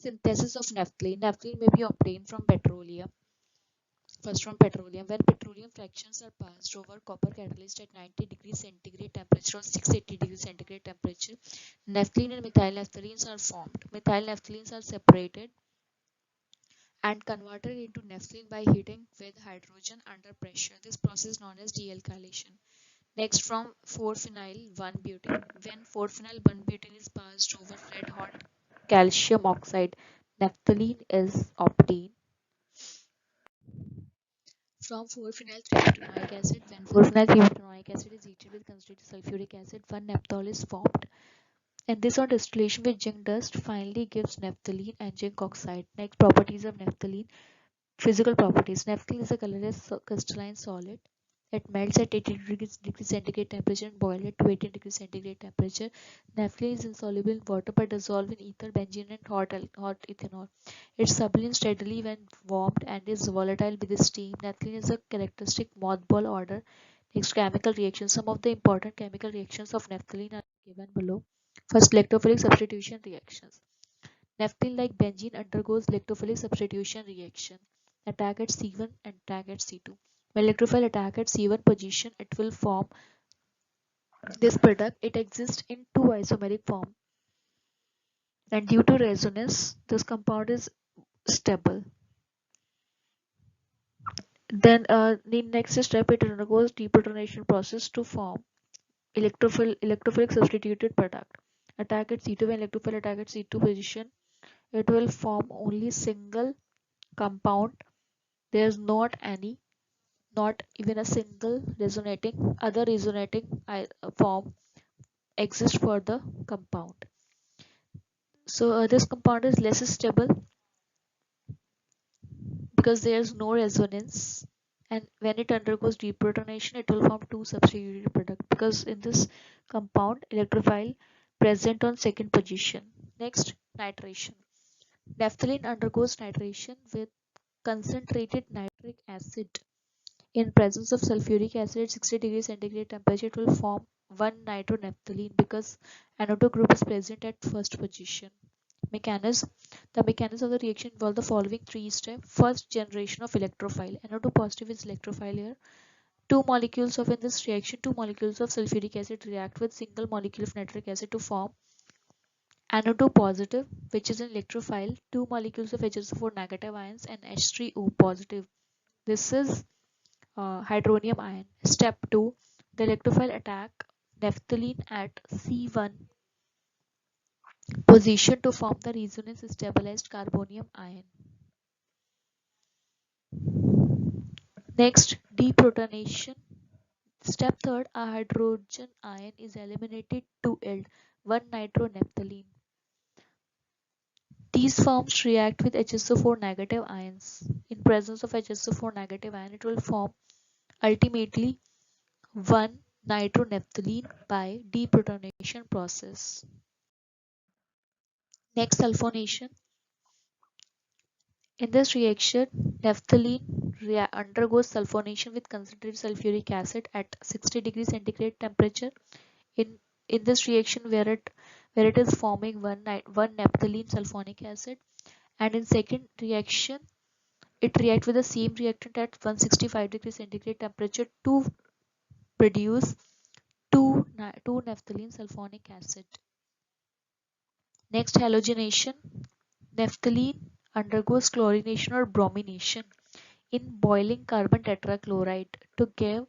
Synthesis of naphthalene. Naphthalene may be obtained from petroleum. First, from petroleum. When petroleum fractions are passed over copper catalyst at 90 degrees centigrade temperature or 680 degrees centigrade temperature, naphthalene and methyl naphthalenes are formed. Methyl naphthalenes are separated and converted into naphthalene by heating with hydrogen under pressure. This process is known as dealkylation. Next, from 4-phenyl 1-butene. When 4-phenyl 1-butene is passed over red hot calcium oxide, naphthalene is obtained. From 4-phenyl 3-butanoic acid. When 4-phenyl 3-butanoic acid is heated with concentrated sulfuric acid, 1-naphthol is formed. And this on distillation with zinc dust finally gives naphthalene and zinc oxide. Next, properties of naphthalene. Physical properties. Naphthalene is a colorless crystalline solid. It melts at 80 degrees centigrade temperature and boils at 280 degrees centigrade temperature. Naphthalene is insoluble in water but dissolved in ether, benzene, and hot ethanol. It sublimes steadily when warmed and is volatile with steam. Naphthalene is a characteristic mothball odor. Next, chemical reactions. Some of the important chemical reactions of naphthalene are given below. First, electrophilic substitution reactions. Naphthalene, like benzene, undergoes electrophilic substitution reaction. Attack at C1 and attack at C2. When electrophile attack at C1 position, it will form this product. It exists in two isomeric form, and due to resonance, this compound is stable. Then, the next step, it undergoes deprotonation process to form electrophilic substituted product. Attack at C2. When electrophile attack at C2 position, it will form only single compound. There is not even a single other resonating form exists for the compound. So this compound is less stable because there is no resonance, and when it undergoes deprotonation, it will form two substituted products because in this compound electrophile present on second position. Next, nitration. Naphthalene undergoes nitration with concentrated nitric acid. In presence of sulfuric acid at 60 degrees centigrade temperature, it will form 1-nitronaphthalene because NO2 group is present at first position. Mechanism. The mechanism of the reaction involve the following three steps. First, generation of electrophile. NO2 positive is electrophile here. Two molecules of in this reaction, two molecules of sulfuric acid react with single molecule of nitric acid to form NO2 positive, which is an electrophile. Two molecules of HSO4 negative ions and H3O positive. This is hydronium ion. Step 2. The electrophile attack naphthalene at C1 position to form the resonance stabilized carbonium ion. Next, deprotonation. Step 3. A hydrogen ion is eliminated to yield 1-nitronaphthalene. These forms react with HSO4 negative ions. In presence of HSO4 negative ion, it will form ultimately 1-nitronaphthalene by deprotonation process. Next, sulfonation. In this reaction, naphthalene undergoes sulfonation with concentrated sulfuric acid at 60 degrees centigrade temperature. In this reaction, where it is forming 1-naphthalene sulfonic acid, and in second reaction, it reacts with the same reactant at 165 degrees centigrade temperature to produce 2-naphthalene sulfonic acid. Next, halogenation. Naphthalene undergoes chlorination or bromination in boiling carbon tetrachloride to give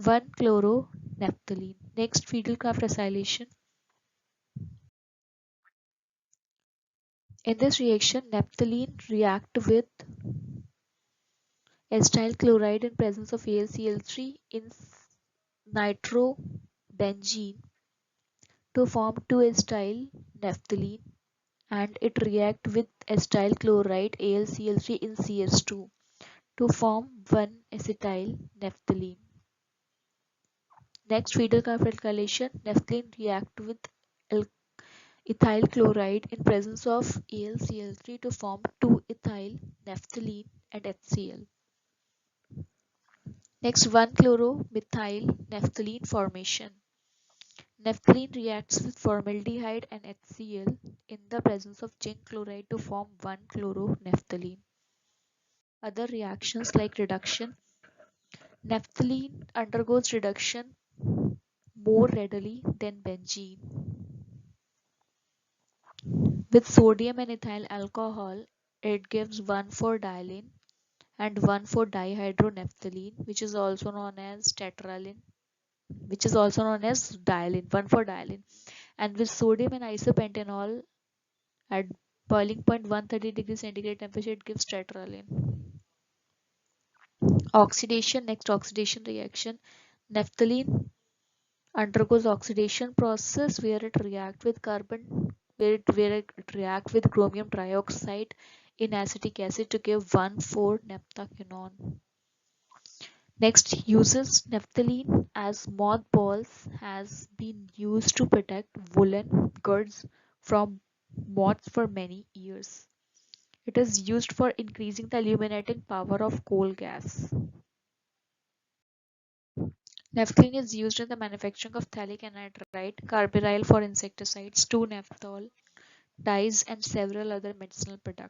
1-chloronaphthalene. Next, Fiedel-Crafts acylation. In this reaction, naphthalene react with acetyl chloride in presence of AlCl3 in nitrobenzene to form 2-acetyl naphthalene, and it react with acetyl chloride AlCl3 in CS2 to form 1-acetyl naphthalene. Next, Fiedel-Crafts alkylation. Naphthalene react with ethyl chloride in presence of AlCl3 to form 2-ethyl naphthalene and HCl. Next, 1-chloromethyl naphthalene formation. Naphthalene reacts with formaldehyde and HCl in the presence of zinc chloride to form 1-chloronaphthalene. Other reactions like reduction. Naphthalene undergoes reduction more readily than benzene. With sodium and ethyl alcohol, it gives 1,4-dialene and 1,4-dihydronaphthalene, which is also known as tetraline, which is also known as dialene, 1,4-dialene. And with sodium and isopentanol at boiling point 130 degrees centigrade temperature, it gives tetraline. Oxidation, next oxidation reaction. Naphthalene undergoes oxidation process where it react with carbon, where it react with chromium trioxide in acetic acid to give 1,4-naphthaquinone. Next, uses. Naphthalene as mothballs has been used to protect woolen goods from moths for many years. It is used for increasing the illuminating power of coal gas. Naphthalene is used in the manufacturing of phthalic anhydride, carbaryl for insecticides, 2-naphthol, dyes, and several other medicinal products.